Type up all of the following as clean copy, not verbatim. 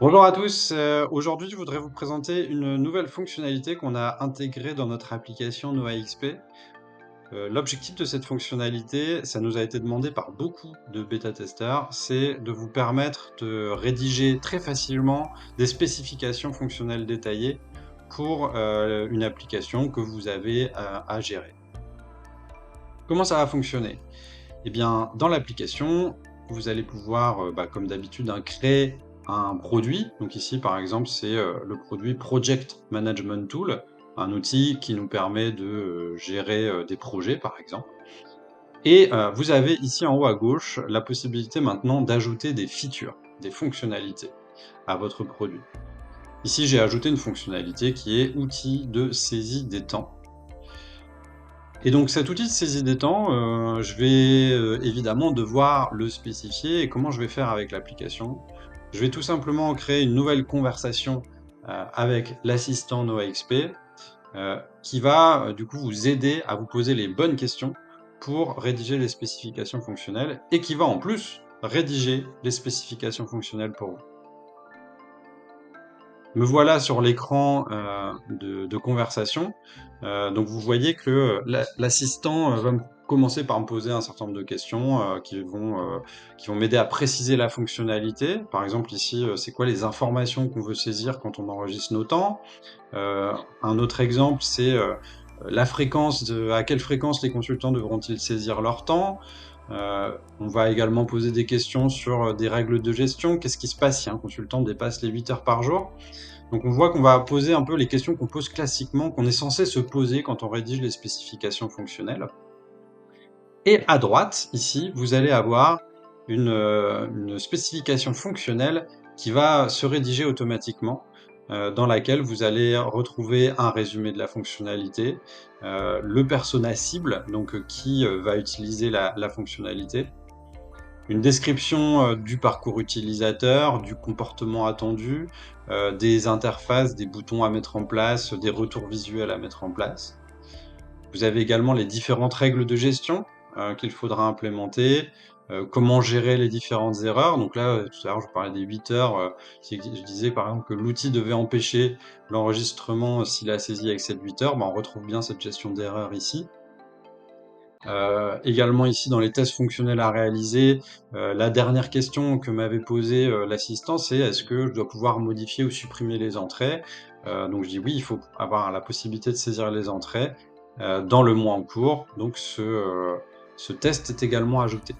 Bonjour à tous, aujourd'hui je voudrais vous présenter une nouvelle fonctionnalité qu'on a intégrée dans notre application NoAXP. L'objectif de cette fonctionnalité, ça nous a été demandé par beaucoup de bêta-testeurs, c'est de vous permettre de rédiger très facilement des spécifications fonctionnelles détaillées pour, une application que vous avez à gérer. Comment ça va fonctionner? Eh bien, dans l'application, vous allez pouvoir, comme d'habitude, hein, créer un produit. Donc ici, par exemple, c'est, le produit Project Management Tool, un outil qui nous permet de, gérer, des projets, par exemple. Et vous avez ici en haut à gauche la possibilité maintenant d'ajouter des features, des fonctionnalités à votre produit. Ici, j'ai ajouté une fonctionnalité qui est outil de saisie des temps. Et donc cet outil de saisie des temps, je vais, évidemment devoir le spécifier et comment je vais faire avec l'application? Je vais tout simplement créer une nouvelle conversation, avec l'assistant NoAXP, qui va, du coup vous aider à vous poser les bonnes questions pour rédiger les spécifications fonctionnelles et qui va en plus rédiger les spécifications fonctionnelles pour vous. Me voilà sur l'écran, de conversation. Donc vous voyez que, l'assistant, va me commencer par me poser un certain nombre de questions, qui vont m'aider à préciser la fonctionnalité. Par exemple ici, c'est quoi les informations qu'on veut saisir quand on enregistre nos temps? Un autre exemple, c'est, la fréquence de à quelle fréquence les consultants devront-ils saisir leur temps? On va également poser des questions sur, des règles de gestion. Qu'est-ce qui se passe si un consultant dépasse les 8 heures par jour? Donc on voit qu'on va poser un peu les questions qu'on pose classiquement, qu'on est censé se poser quand on rédige les spécifications fonctionnelles. Et à droite, ici, vous allez avoir une spécification fonctionnelle qui va se rédiger automatiquement, dans laquelle vous allez retrouver un résumé de la fonctionnalité, le persona cible, donc qui, va utiliser la fonctionnalité, une description, du parcours utilisateur, du comportement attendu, des interfaces, des boutons à mettre en place, des retours visuels à mettre en place. Vous avez également les différentes règles de gestion, qu'il faudra implémenter, comment gérer les différentes erreurs. Donc là, tout à l'heure, je vous parlais des 8 heures, si je disais par exemple que l'outil devait empêcher l'enregistrement si la saisie excède 8 heures, on retrouve bien cette gestion d'erreur ici. Également ici dans les tests fonctionnels à réaliser, la dernière question que m'avait posée, l'assistant, c'est: «Est-ce que je dois pouvoir modifier ou supprimer les entrées?» Donc je dis: «Oui, il faut avoir la possibilité de saisir les entrées, dans le mois en cours». Donc ce test est également ajouté.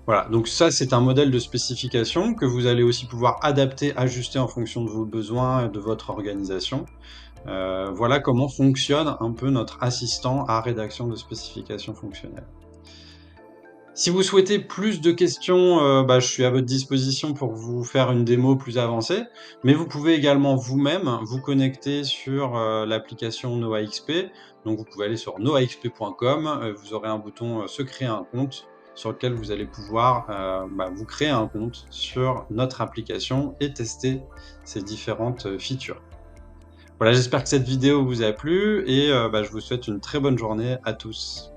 Voilà, donc ça, c'est un modèle de spécification que vous allez aussi pouvoir adapter, ajuster en fonction de vos besoins et de votre organisation. Voilà comment fonctionne un peu notre assistant à rédaction de spécifications fonctionnelles. Si vous souhaitez plus de questions, je suis à votre disposition pour vous faire une démo plus avancée, mais vous pouvez également vous-même vous connecter sur, l'application NoAXP. Donc vous pouvez aller sur noaxp.com, vous aurez un bouton, «Se créer un compte», sur lequel vous allez pouvoir, vous créer un compte sur notre application et tester ces différentes, features. Voilà, j'espère que cette vidéo vous a plu et je vous souhaite une très bonne journée à tous.